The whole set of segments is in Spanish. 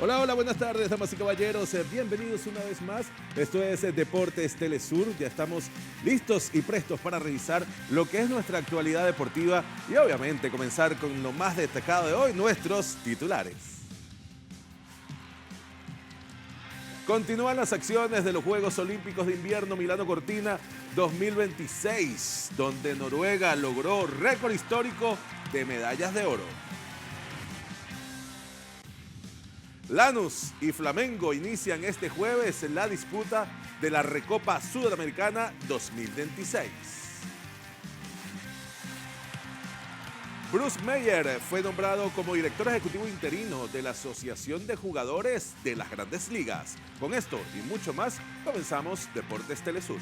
Hola, hola, buenas tardes, damas y caballeros. Bienvenidos una vez más. Esto es Deportes Telesur. Ya estamos listos y prestos para revisar lo que es nuestra actualidad deportiva y obviamente comenzar con lo más destacado de hoy, nuestros titulares. Continúan las acciones de los Juegos Olímpicos de Invierno Milano Cortina 2026, donde Noruega logró récord histórico de medallas de oro. Lanús y Flamengo inician este jueves la disputa de la Recopa Sudamericana 2026. Bruce Meyer fue nombrado como director ejecutivo interino de la Asociación de Jugadores de las Grandes Ligas. Con esto y mucho más, comenzamos Deportes Telesur.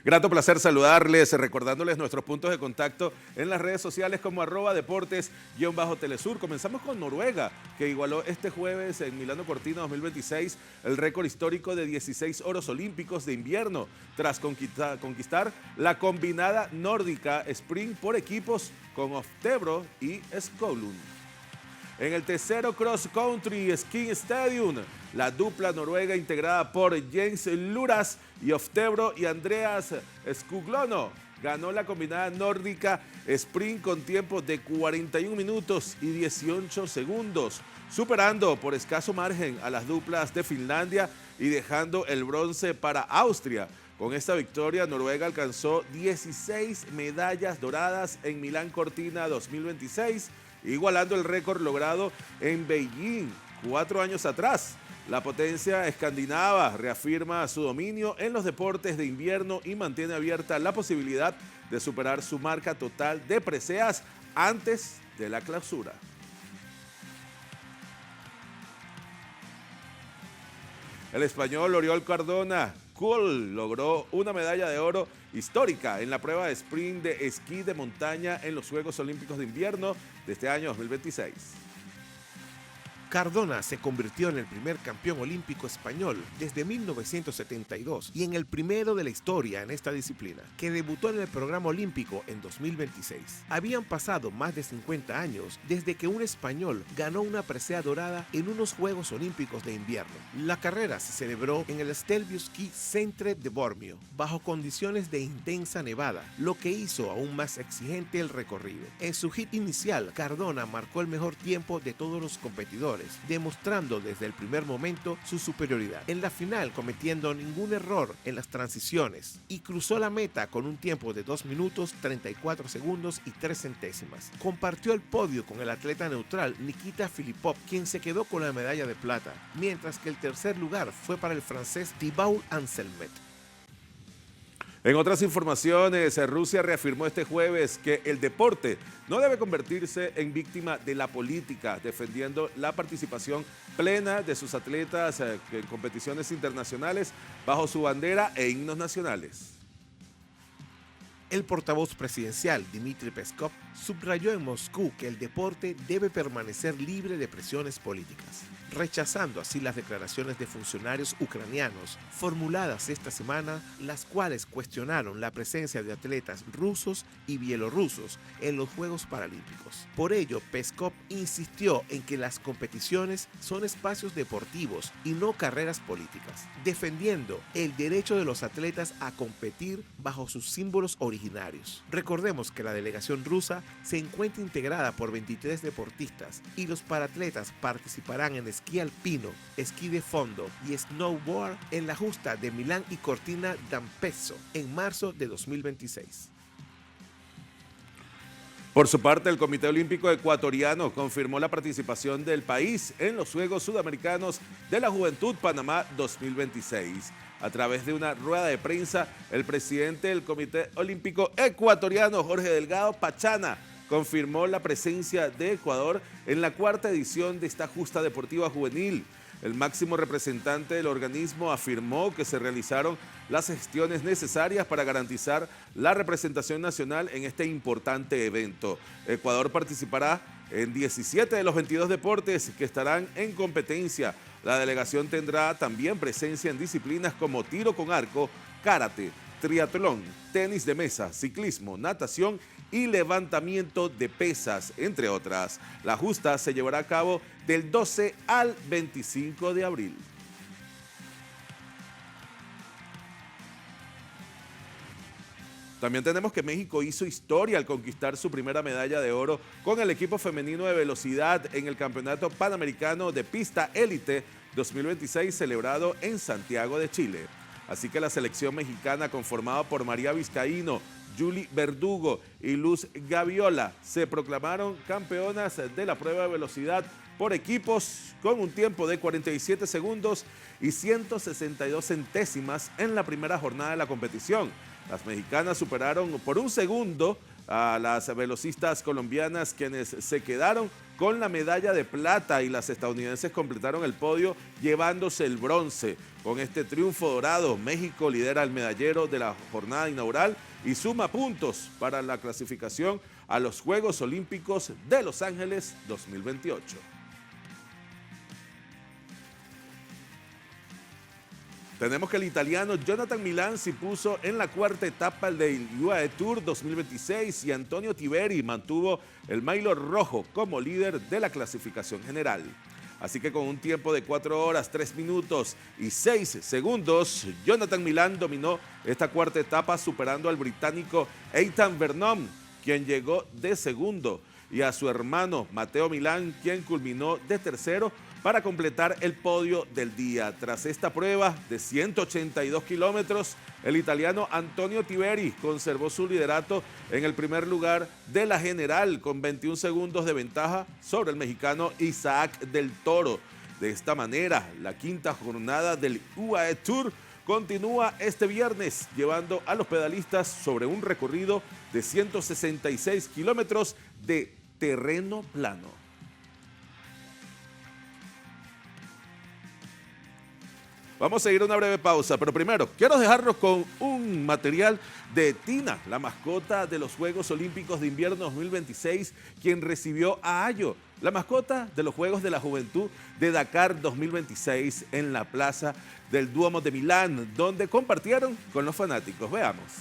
Grato placer saludarles, recordándoles nuestros puntos de contacto en las redes sociales como @deportes_telesur. Comenzamos con Noruega, que igualó este jueves en Milano Cortina 2026 el récord histórico de 16 oros olímpicos de invierno, tras conquistar la combinada nórdica sprint por equipos con Oftebro y Skolund. En el tercero Cross Country Ski Stadium, la dupla noruega integrada por Jens Luras y Oftebro y Andreas Skuglono ganó la combinada nórdica sprint con tiempo de 41 minutos y 18 segundos, superando por escaso margen a las duplas de Finlandia y dejando el bronce para Austria. Con esta victoria, Noruega alcanzó 16 medallas doradas en Milán Cortina 2026, igualando el récord logrado en Beijing 4 años atrás. La potencia escandinava reafirma su dominio en los deportes de invierno y mantiene abierta la posibilidad de superar su marca total de preseas antes de la clausura. El español Oriol Cardona logró una medalla de oro histórica en la prueba de sprint de esquí de montaña en los Juegos Olímpicos de Invierno de este año 2026. Cardona se convirtió en el primer campeón olímpico español desde 1972 y en el primero de la historia en esta disciplina, que debutó en el programa olímpico en 2026. Habían pasado más de 50 años desde que un español ganó una presea dorada en unos Juegos Olímpicos de Invierno. La carrera se celebró en el Stelvio Ski Centre de Bormio, bajo condiciones de intensa nevada, lo que hizo aún más exigente el recorrido. En su hit inicial, Cardona marcó el mejor tiempo de todos los competidores, demostrando desde el primer momento su superioridad. En la final, cometiendo ningún error en las transiciones, y cruzó la meta con un tiempo de 2 minutos 34 segundos y 3 centésimas. Compartió el podio con el atleta neutral Nikita Filipov, quien se quedó con la medalla de plata, mientras que el tercer lugar fue para el francés Thibaut Anselmet. En otras informaciones, Rusia reafirmó este jueves que el deporte no debe convertirse en víctima de la política, defendiendo la participación plena de sus atletas en competiciones internacionales bajo su bandera e himnos nacionales. El portavoz presidencial, Dmitry Peskov, subrayó en Moscú que el deporte debe permanecer libre de presiones políticas, rechazando así las declaraciones de funcionarios ucranianos formuladas esta semana, las cuales cuestionaron la presencia de atletas rusos y bielorrusos en los Juegos Paralímpicos. Por ello, Peskov insistió en que las competiciones son espacios deportivos y no carreras políticas, defendiendo el derecho de los atletas a competir bajo sus símbolos originarios. Recordemos que la delegación rusa se encuentra integrada por 23 deportistas y los paratletas participarán en esquí alpino, esquí de fondo y snowboard en la justa de Milán y Cortina d'Ampezzo en marzo de 2026. Por su parte, el Comité Olímpico Ecuatoriano confirmó la participación del país en los Juegos Sudamericanos de la Juventud Panamá 2026. A través de una rueda de prensa, el presidente del Comité Olímpico Ecuatoriano, Jorge Delgado Pachana, confirmó la presencia de Ecuador en la 4ª edición de esta justa deportiva juvenil. El máximo representante del organismo afirmó que se realizaron las gestiones necesarias para garantizar la representación nacional en este importante evento. Ecuador participará en 17 de los 22 deportes que estarán en competencia, La delegación tendrá también presencia en disciplinas como tiro con arco, karate, triatlón, tenis de mesa, ciclismo, natación y levantamiento de pesas, entre otras. La justa se llevará a cabo del 12 al 25 de abril. También tenemos que México hizo historia al conquistar su primera medalla de oro con el equipo femenino de velocidad en el Campeonato Panamericano de Pista Élite 2026 celebrado en Santiago de Chile. Así que la selección mexicana, conformada por María Vizcaíno, Julie Verdugo y Luz Gaviola, se proclamaron campeonas de la prueba de velocidad por equipos con un tiempo de 47 segundos y 162 centésimas en la primera jornada de la competición. Las mexicanas superaron por un segundo a las velocistas colombianas, quienes se quedaron con la medalla de plata, y las estadounidenses completaron el podio llevándose el bronce. Con este triunfo dorado, México lidera el medallero de la jornada inaugural y suma puntos para la clasificación a los Juegos Olímpicos de Los Ángeles 2028. Tenemos que el italiano Jonathan Milán se puso en la cuarta etapa del UAE Tour 2026 y Antonio Tiberi mantuvo el maillot rojo como líder de la clasificación general. Así que con un tiempo de 4 horas, 3 minutos y 6 segundos, Jonathan Milán dominó esta cuarta etapa superando al británico Ethan Vernon, quien llegó de segundo, y a su hermano Matteo Milán, quien culminó de tercero, para completar el podio del día. Tras esta prueba de 182 kilómetros, el italiano Antonio Tiberi conservó su liderato en el primer lugar de la general con 21 segundos de ventaja sobre el mexicano Isaac del Toro. De esta manera, la quinta jornada del UAE Tour continúa este viernes, llevando a los pedalistas sobre un recorrido de 166 kilómetros de terreno plano. Vamos a ir a una breve pausa, pero primero quiero dejarlos con un material de Tina, la mascota de los Juegos Olímpicos de Invierno 2026, quien recibió a Ayo, la mascota de los Juegos de la Juventud de Dakar 2026, en la Plaza del Duomo de Milán, donde compartieron con los fanáticos. Veamos.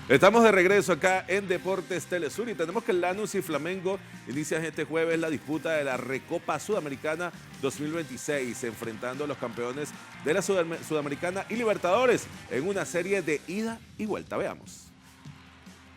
Estamos de regreso acá en Deportes Telesur y tenemos que el Lanús y Flamengo inician este jueves la disputa de la Recopa Sudamericana 2026, enfrentando a los campeones de la Sudamericana y Libertadores en una serie de ida y vuelta. Veamos.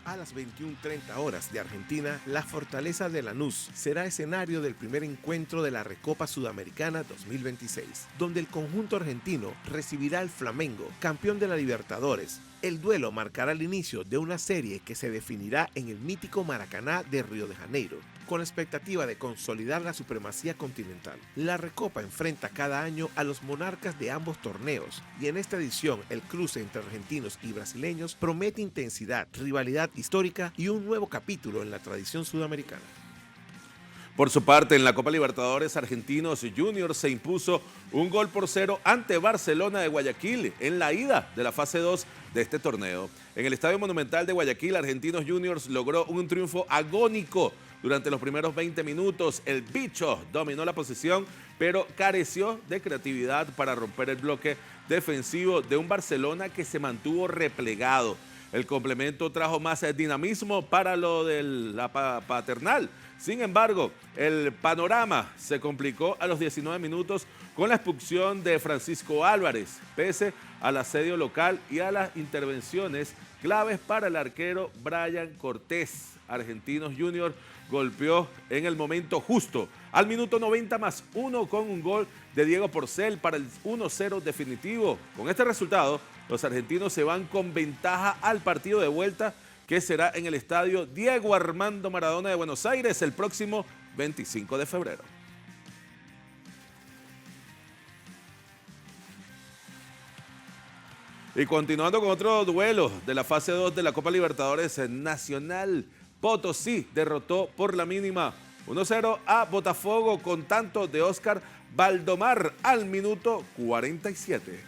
A las 21:30 horas de Argentina, la Fortaleza de Lanús será escenario del primer encuentro de la Recopa Sudamericana 2026, donde el conjunto argentino recibirá al Flamengo, campeón de la Libertadores. El duelo marcará el inicio de una serie que se definirá en el mítico Maracaná de Río de Janeiro, con la expectativa de consolidar la supremacía continental. La Recopa enfrenta cada año a los monarcas de ambos torneos, y en esta edición el cruce entre argentinos y brasileños promete intensidad, rivalidad histórica y un nuevo capítulo en la tradición sudamericana. Por su parte, en la Copa Libertadores, Argentinos Juniors se impuso 1-0 ante Barcelona de Guayaquil en la ida de la fase 2 de este torneo. En el Estadio Monumental de Guayaquil, Argentinos Juniors logró un triunfo agónico. Durante los primeros 20 minutos, el bicho dominó la posesión, pero careció de creatividad para romper el bloque defensivo de un Barcelona que se mantuvo replegado. El complemento trajo más dinamismo para lo de la paternal. Sin embargo, el panorama se complicó a los 19 minutos con la expulsión de Francisco Álvarez, pese al asedio local y a las intervenciones claves para el arquero Brian Cortés. Argentinos Junior golpeó en el momento justo, al minuto 90+1 con un gol de Diego Porcel para el 1-0 definitivo. Con este resultado, los argentinos se van con ventaja al partido de vuelta, que será en el estadio Diego Armando Maradona de Buenos Aires el próximo 25 de febrero. Y continuando con otro duelo de la fase 2 de la Copa Libertadores Nacional, Potosí derrotó por la mínima 1-0 a Botafogo con tanto de Oscar Valdomar al minuto 47.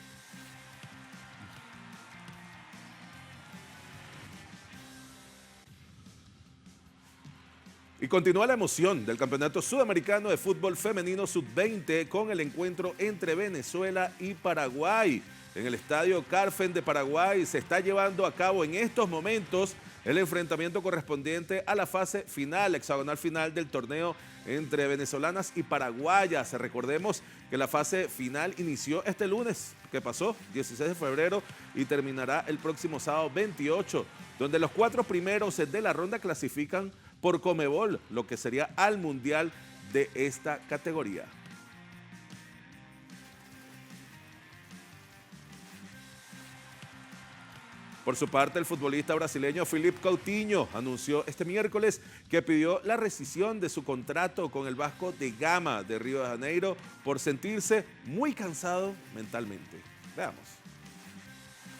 Y continúa la emoción del Campeonato Sudamericano de Fútbol Femenino Sub-20 con el encuentro entre Venezuela y Paraguay. En el Estadio Carfen de Paraguay se está llevando a cabo en estos momentos el enfrentamiento correspondiente a la fase final, hexagonal final del torneo entre venezolanas y paraguayas. Recordemos que la fase final inició este lunes, que pasó, 16 de febrero, y terminará el próximo sábado 28, donde los 4 primeros de la ronda clasifican por Conmebol, lo que sería al Mundial de esta categoría. Por su parte, el futbolista brasileño Philippe Coutinho anunció este miércoles que pidió la rescisión de su contrato con el Vasco da Gama de Río de Janeiro por sentirse muy cansado mentalmente. Veamos.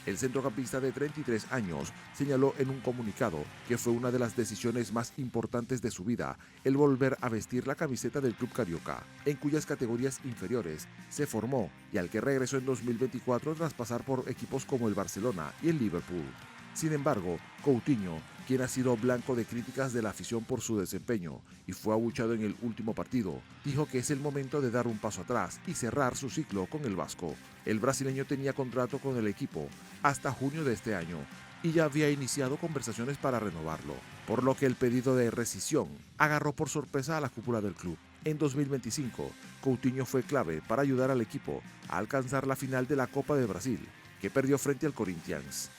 El centrocampista de 33 años señaló en un comunicado que fue una de las decisiones más importantes de su vida el volver a vestir la camiseta del club carioca, en cuyas categorías inferiores se formó y al que regresó en 2024 tras pasar por equipos como el Barcelona y el Liverpool. Sin embargo, Coutinho, quien ha sido blanco de críticas de la afición por su desempeño y fue abuchado en el último partido, dijo que es el momento de dar un paso atrás y cerrar su ciclo con el Vasco. El brasileño tenía contrato con el equipo hasta junio de este año y ya había iniciado conversaciones para renovarlo, por lo que el pedido de rescisión agarró por sorpresa a la cúpula del club. En 2025, Coutinho fue clave para ayudar al equipo a alcanzar la final de la Copa de Brasil, que perdió frente al Corinthians.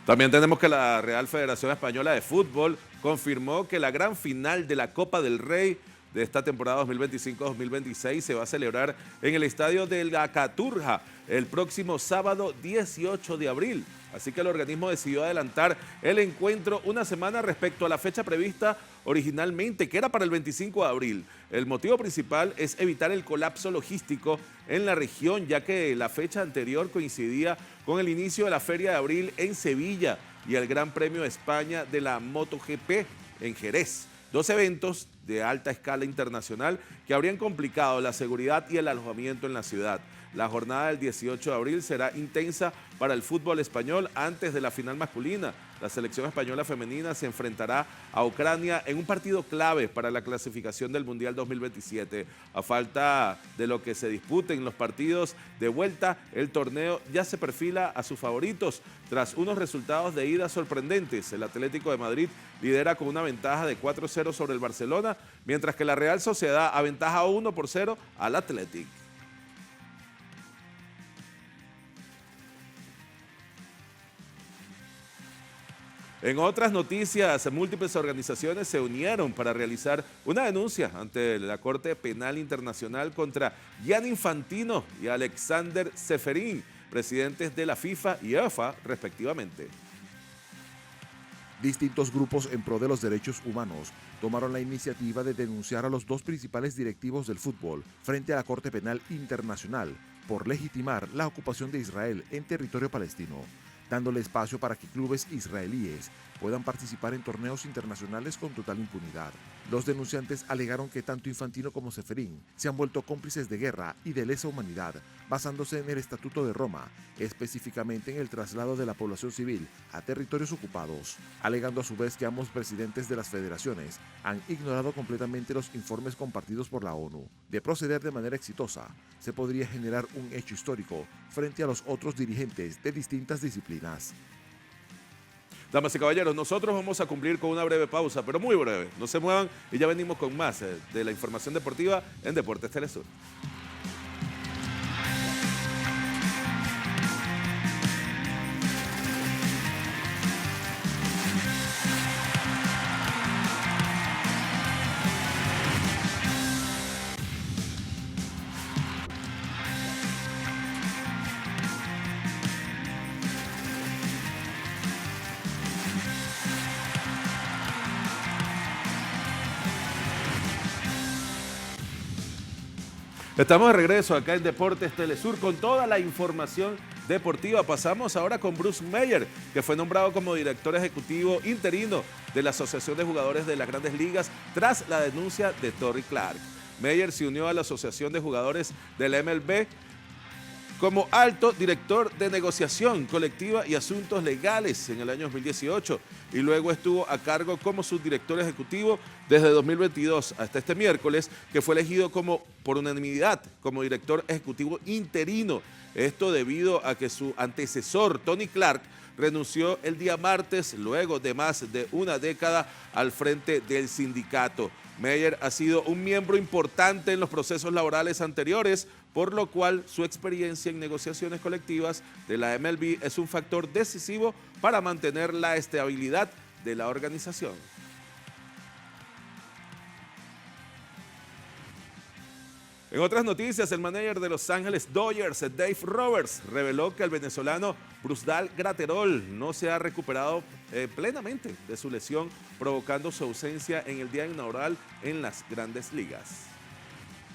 También tenemos que la Real Federación Española de Fútbol confirmó que la gran final de la Copa del Rey de esta temporada 2025-2026 se va a celebrar en el estadio de la Caturja el próximo sábado 18 de abril. Así que el organismo decidió adelantar el encuentro una semana respecto a la fecha prevista originalmente, que era para el 25 de abril. El motivo principal es evitar el colapso logístico en la región, ya que la fecha anterior coincidía con el inicio de la Feria de Abril en Sevilla y el Gran Premio de España de la MotoGP en Jerez. 2 eventos de alta escala internacional que habrían complicado la seguridad y el alojamiento en la ciudad. La jornada del 18 de abril será intensa para el fútbol español antes de la final masculina. La selección española femenina se enfrentará a Ucrania en un partido clave para la clasificación del Mundial 2027. A falta de lo que se disputen los partidos de vuelta, el torneo ya se perfila a sus favoritos. Tras unos resultados de ida sorprendentes, el Atlético de Madrid lidera con una ventaja de 4-0 sobre el Barcelona, mientras que la Real Sociedad aventaja 1-0 al Athletic. En otras noticias, múltiples organizaciones se unieron para realizar una denuncia ante la Corte Penal Internacional contra Gianni Infantino y Alexander Ceferin, presidentes de la FIFA y UEFA, respectivamente. Distintos grupos en pro de los derechos humanos tomaron la iniciativa de denunciar a los 2 principales directivos del fútbol frente a la Corte Penal Internacional por legitimar la ocupación de Israel en territorio palestino, dándole espacio para que clubes israelíes puedan participar en torneos internacionales con total impunidad. Los denunciantes alegaron que tanto Infantino como Ceferin se han vuelto cómplices de guerra y de lesa humanidad, basándose en el Estatuto de Roma, específicamente en el traslado de la población civil a territorios ocupados, alegando a su vez que ambos presidentes de las federaciones han ignorado completamente los informes compartidos por la ONU. De proceder de manera exitosa, se podría generar un hecho histórico frente a los otros dirigentes de distintas disciplinas. Damas y caballeros, nosotros vamos a cumplir con una breve pausa, pero muy breve. No se muevan y ya venimos con más de la información deportiva en Deportes Telesur. Estamos de regreso acá en Deportes Telesur con toda la información deportiva. Pasamos ahora con Bruce Meyer, que fue nombrado como director ejecutivo interino de la Asociación de Jugadores de las Grandes Ligas tras la denuncia de Torrey Clark. Meyer se unió a la Asociación de Jugadores de la MLB como alto director de negociación colectiva y asuntos legales en el año 2018 y luego estuvo a cargo como subdirector ejecutivo desde 2022 hasta este miércoles, que fue elegido por unanimidad como director ejecutivo interino. Esto debido a que su antecesor, Tony Clark, renunció el día martes luego de más de una década al frente del sindicato. Meyer ha sido un miembro importante en los procesos laborales anteriores, por lo cual su experiencia en negociaciones colectivas de la MLB es un factor decisivo para mantener la estabilidad de la organización. En otras noticias, el manager de Los Ángeles Dodgers, Dave Roberts, reveló que el venezolano Brusdar Graterol no se ha recuperado plenamente de su lesión, provocando su ausencia en el día inaugural en las Grandes Ligas.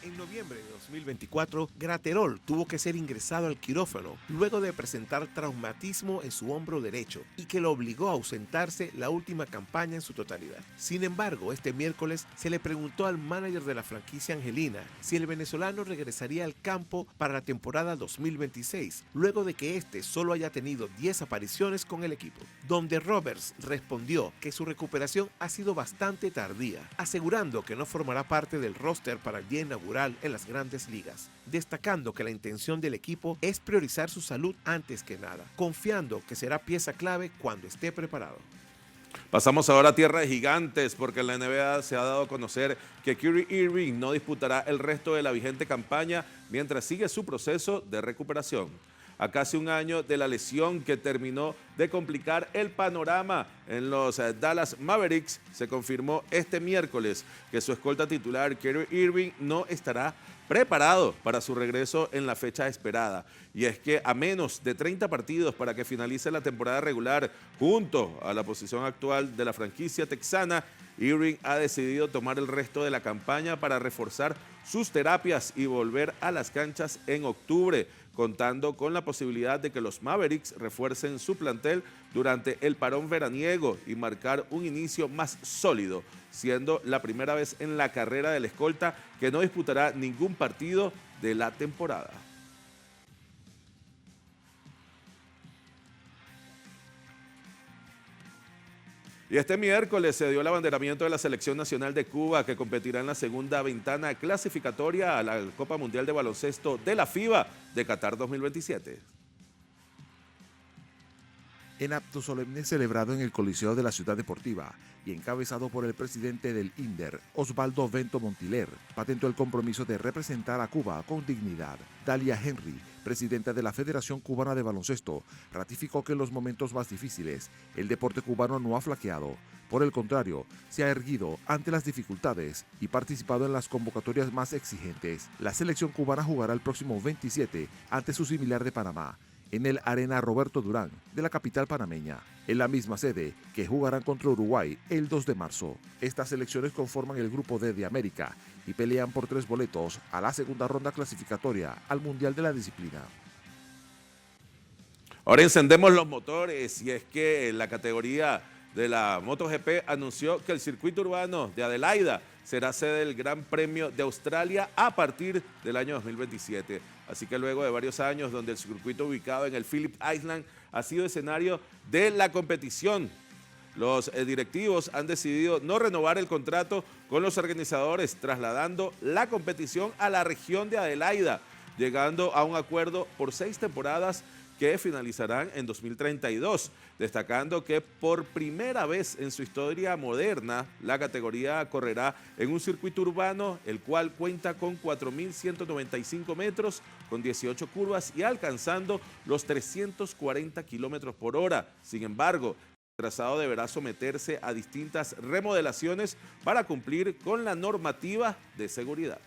En noviembre de 2024, Graterol tuvo que ser ingresado al quirófano luego de presentar traumatismo en su hombro derecho y que lo obligó a ausentarse la última campaña en su totalidad. Sin embargo, este miércoles se le preguntó al manager de la franquicia angelina si el venezolano regresaría al campo para la temporada 2026, luego de que este solo haya tenido 10 apariciones con el equipo, donde Roberts respondió que su recuperación ha sido bastante tardía, asegurando que no formará parte del roster para el día inaugural en las Grandes Ligas, destacando que la intención del equipo es priorizar su salud antes que nada, confiando que será pieza clave cuando esté preparado. Pasamos ahora a tierra de gigantes, porque en la NBA se ha dado a conocer que Kyrie Irving no disputará el resto de la vigente campaña mientras sigue su proceso de recuperación. A casi un año de la lesión que terminó de complicar el panorama en los Dallas Mavericks, se confirmó este miércoles que su escolta titular, Kyrie Irving, no estará preparado para su regreso en la fecha esperada. Y es que a menos de 30 partidos para que finalice la temporada regular, junto a la posición actual de la franquicia texana, Irving ha decidido tomar el resto de la campaña para reforzar sus terapias y volver a las canchas en octubre, contando con la posibilidad de que los Mavericks refuercen su plantel durante el parón veraniego y marcar un inicio más sólido, siendo la primera vez en la carrera del escolta que no disputará ningún partido de la temporada. Y este miércoles se dio el abanderamiento de la Selección Nacional de Cuba, que competirá en la segunda ventana clasificatoria a la Copa Mundial de Baloncesto de la FIBA de Qatar 2027. En acto solemne celebrado en el Coliseo de la Ciudad Deportiva y encabezado por el presidente del INDER, Osvaldo Vento Montiler, patentó el compromiso de representar a Cuba con dignidad. Dalia Henry, presidenta de la Federación Cubana de Baloncesto, ratificó que en los momentos más difíciles el deporte cubano no ha flaqueado. Por el contrario, se ha erguido ante las dificultades y participado en las convocatorias más exigentes. La selección cubana jugará el próximo 27 ante su similar de Panamá, en el Arena Roberto Durán de la capital panameña, en la misma sede que jugarán contra Uruguay el 2 de marzo. Estas selecciones conforman el Grupo D de América y pelean por 3 boletos a la segunda ronda clasificatoria al Mundial de la disciplina. Ahora encendemos los motores, y es que la categoría de la MotoGP anunció que el circuito urbano de Adelaida será sede del Gran Premio de Australia a partir del año 2027. Así que luego de varios años donde el circuito ubicado en el Phillip Island ha sido escenario de la competición, los directivos han decidido no renovar el contrato con los organizadores, trasladando la competición a la región de Adelaida, llegando a un acuerdo por 6 temporadas que finalizarán en 2032, destacando que por primera vez en su historia moderna, la categoría correrá en un circuito urbano, el cual cuenta con 4.195 metros, con 18 curvas y alcanzando los 340 kilómetros por hora. Sin embargo, el trazado deberá someterse a distintas remodelaciones para cumplir con la normativa de seguridad.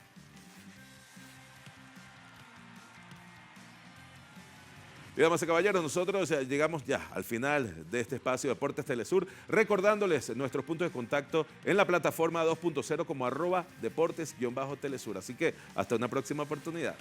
Y damas y caballeros, nosotros llegamos ya al final de este espacio Deportes Telesur, recordándoles nuestros puntos de contacto en la plataforma 2.0 como @deportes-telesur. Así que hasta una próxima oportunidad.